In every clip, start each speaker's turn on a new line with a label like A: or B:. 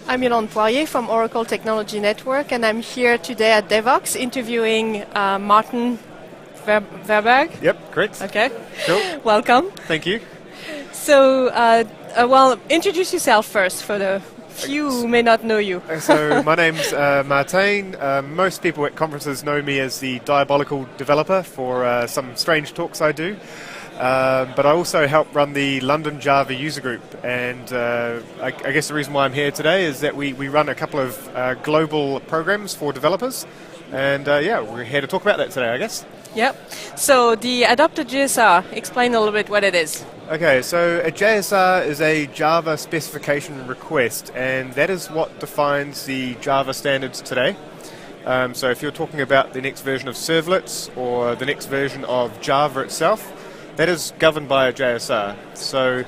A: I'm Yolande Poirier from Oracle Technology Network, and I'm here today at Devoxx interviewing Martijn Verburg.
B: Yep, correct.
A: Okay.
B: Cool.
A: Welcome.
B: Thank you.
A: So, well, introduce yourself first for the few who may not know you.
B: So my name's Martijn. Most people at conferences know me as the Diabolical Developer for some strange talks I do. But I also help run the London Java user group, and I guess the reason why I'm here today is that we run a couple of global programs for developers, and yeah, we're here to talk about that today, I guess.
A: Yep. So the Adopt-a-JSR, explain a little bit what it is.
B: Okay, so a JSR is a Java specification request, and that is what defines the Java standards today. So if you're talking about the next version of servlets or the next version of Java itself, that is governed by a JSR. So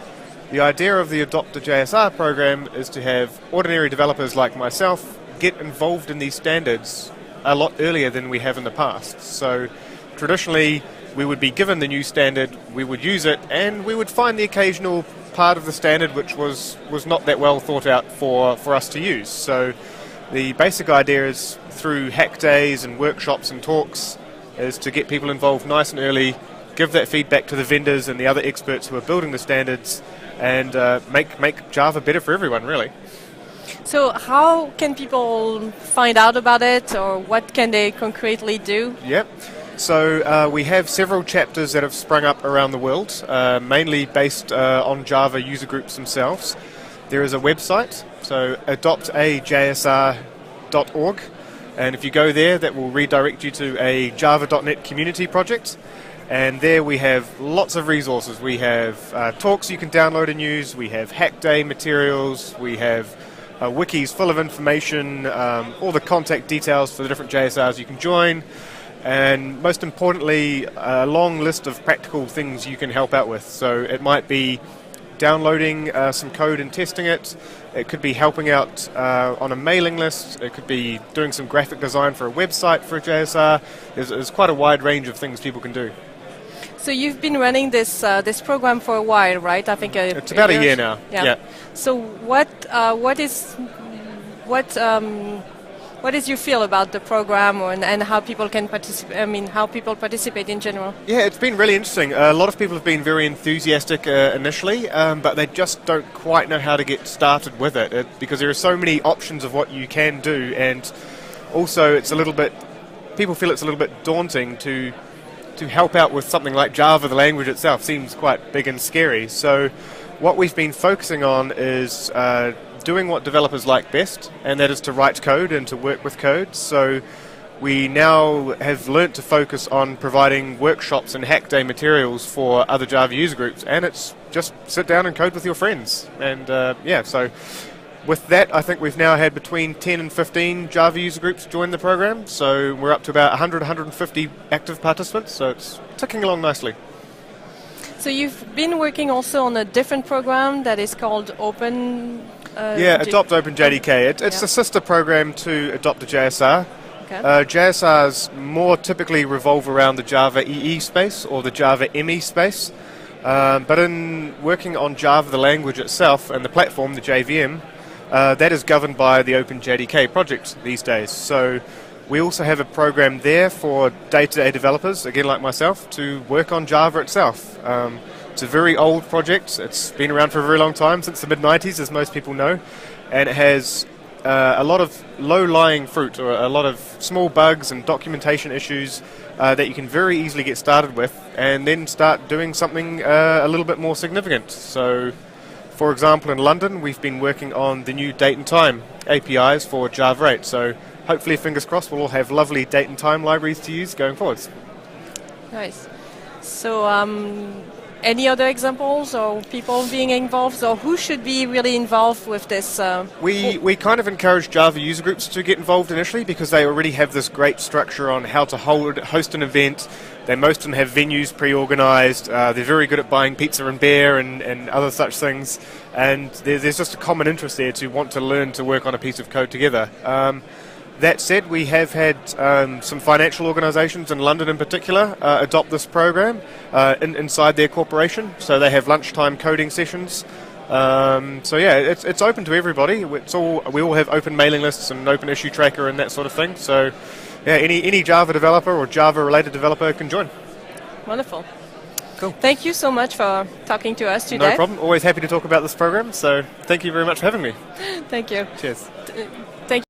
B: the idea of the Adopt-a-JSR program is to have ordinary developers like myself get involved in these standards a lot earlier than we have in the past. So traditionally, we would be given the new standard, we would use it, and we would find the occasional part of the standard which was not that well thought out for us to use. So the basic idea is through hack days and workshops and talks is to get people involved nice and early, give that feedback to the vendors and the other experts who are building the standards, and make Java better for everyone, really.
A: So how can people find out about it, or what can they concretely do?
B: Yep. So we have several chapters that have sprung up around the world, mainly based on Java user groups themselves. There is a website, so Adopt-a-JSR.org, and if you go there, that will redirect you to a Java.net community project. And there we have lots of resources. We have talks you can download and use, we have hack day materials, we have wikis full of information, all the contact details for the different JSRs you can join, and most importantly, a long list of practical things you can help out with. So it might be downloading some code and testing it, it could be helping out on a mailing list, it could be doing some graphic design for a website for a JSR. There's quite a wide range of things people can do.
A: So you've been running this program for a while, right? I think
B: it's about a year now.
A: Yeah. So what is your feel about the program, and how people can participate? I mean, how people participate in general?
B: Yeah, it's been really interesting. A lot of people have been very enthusiastic initially, but they just don't quite know how to get started with it because there are so many options of what you can do, and also it's a little bit. People feel it's a little bit daunting to help out with something like Java. The language itself seems quite big and scary. So what we've been focusing on is doing what developers like best, and that is to write code and to work with code. So we now have learnt to focus on providing workshops and hack day materials for other Java user groups, and it's just sit down and code with your friends. And yeah, so with that, I think we've now had between 10 and 15 Java user groups join the program, so we're up to about 100, 150 active participants, so it's ticking along nicely.
A: So you've been working also on a different program that is called
B: Adopt OpenJDK. It's a sister program to Adopt-a-JSR.
A: Okay.
B: JSRs more typically revolve around the Java EE space or the Java ME space, but in working on Java, the language itself, and the platform, the JVM, that is governed by the OpenJDK project these days. So we also have a program there for day-to-day developers, again like myself, to work on Java itself. It's a very old project. It's been around for a very long time, since the mid-90s, as most people know, and it has a lot of low-lying fruit, or a lot of small bugs and documentation issues that you can very easily get started with and then start doing something a little bit more significant. So for example, in London, we've been working on the new date and time APIs for Java 8. So hopefully, fingers crossed, we'll all have lovely date and time libraries to use going forwards.
A: Nice. So any other examples or people being involved, or who should be really involved with this?
B: We kind of encourage Java user groups to get involved initially because they already have this great structure on how to host an event. Most of them have venues pre-organized. They're very good at buying pizza and beer and other such things. And there's just a common interest there to want to learn to work on a piece of code together. That said, we have had some financial organisations in London in particular adopt this program inside their corporation. So they have lunchtime coding sessions. So yeah, it's open to everybody. We all have open mailing lists and open issue tracker and that sort of thing. So yeah, any Java developer or Java related developer can join.
A: Wonderful.
B: Cool.
A: Thank you so much for talking to us today.
B: No problem. Always happy to talk about this program. So thank you very much for having me.
A: Thank you.
B: Cheers.
A: Thank you.